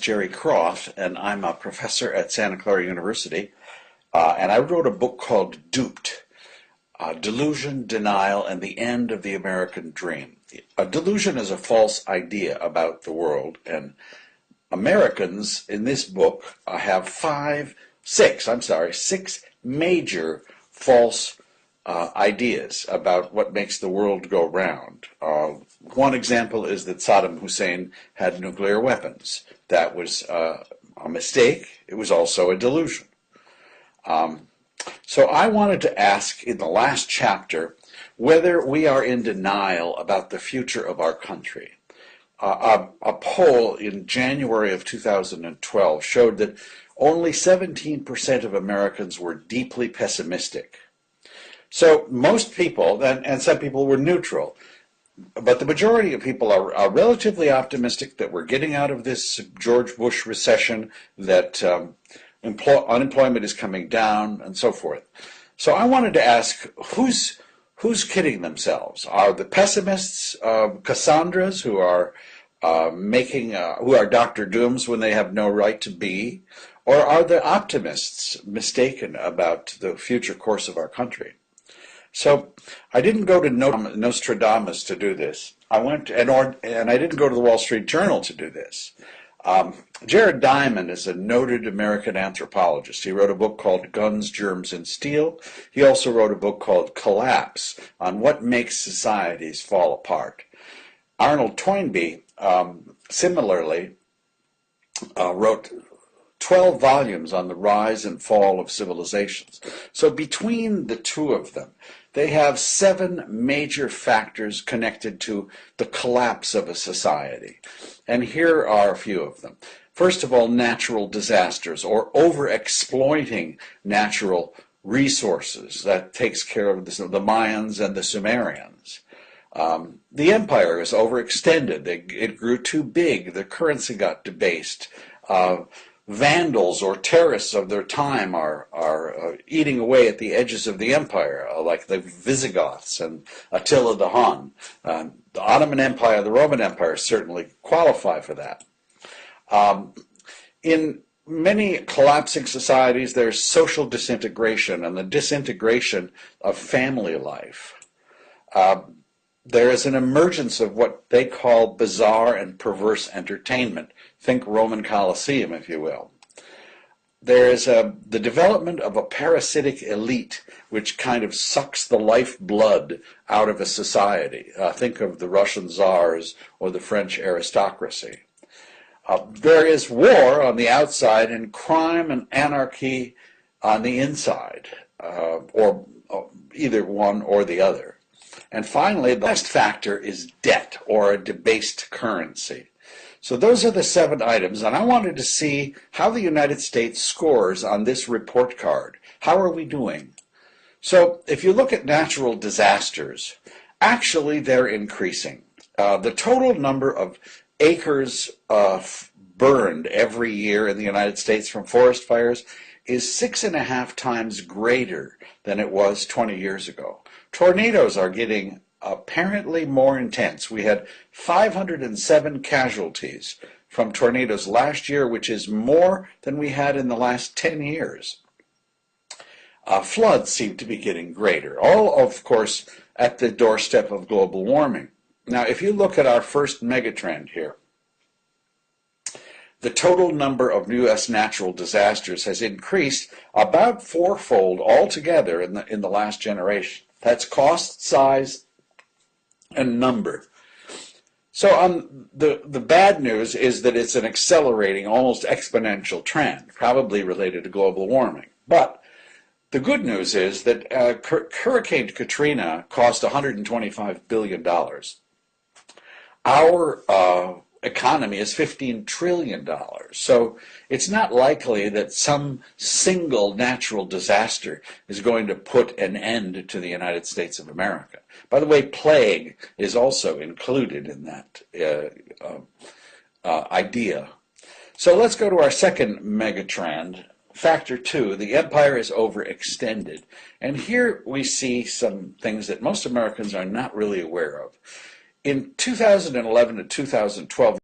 Jerry Croft, and I'm a professor at Santa Clara University. And I wrote a book called Duped, Delusion, Denial, and the End of the American Dream. A delusion is a false idea about the world, and Americans in this book have six major false ideas about what makes the world go round. One example is that Saddam Hussein had nuclear weapons. That was a mistake. It was also a delusion. So I wanted to ask in the last chapter whether we are in denial about the future of our country. A poll in January of 2012 showed that only 17% of Americans were deeply pessimistic. So most people, and some people were neutral, but the majority of people are relatively optimistic that we're getting out of this George Bush recession, that unemployment is coming down, and so forth. So I wanted to ask, who's kidding themselves? Are the pessimists Cassandras who are who are Dr. Dooms when they have no right to be, or are the optimists mistaken about the future course of our country? So I didn't go to Nostradamus to do this. I went and I didn't go to the Wall Street Journal to do this. Jared Diamond is a noted American anthropologist. He wrote a book called Guns, Germs, and Steel. He also wrote a book called Collapse, on what makes societies fall apart. Arnold Toynbee similarly wrote 12 volumes on the rise and fall of civilizations. So between the two of them, they have 7 major factors connected to the collapse of a society. And here are a few of them. First of all, natural disasters, or over-exploiting natural resources. That takes care of the Mayans and the Sumerians. The empire is overextended. It grew too big. The currency got debased. Vandals or terrorists of their time are eating away at the edges of the empire, like the Visigoths and Attila the Hun. The Ottoman Empire, the Roman Empire certainly qualify for that. In many collapsing societies, there's social disintegration and the disintegration of family life. There is an emergence of what they call bizarre and perverse entertainment. Think Roman Colosseum, if you will. There is the development of a parasitic elite which kind of sucks the lifeblood out of a society. Think of the Russian czars or the French aristocracy. There is war on the outside and crime and anarchy on the inside, or either one or the other. And finally, the last factor is debt, or a debased currency. So those are the 7 items, and I wanted to see how the United States scores on this report card. How are we doing? So if you look at natural disasters, actually they're increasing. The total number of acres burned every year in the United States from forest fires is 6.5 times greater than it was 20 years ago. Tornadoes are getting apparently more intense. We had 507 casualties from tornadoes last year, which is more than we had in the last 10 years. Floods seem to be getting greater, all of course at the doorstep of global warming. Now, if you look at our first megatrend here, the total number of U.S. natural disasters has increased about 4-fold altogether in the last generation. That's cost, size, and number. So the bad news is that it's an accelerating, almost exponential trend, probably related to global warming. But the good news is that Hurricane Katrina cost $125 billion. Our economy is $15 trillion. So it's not likely that some single natural disaster is going to put an end to the United States of America. By the way, plague is also included in that idea. So let's go to our second megatrend. Factor 2, the empire is overextended. And here we see some things that most Americans are not really aware of. In 2011 to 2012,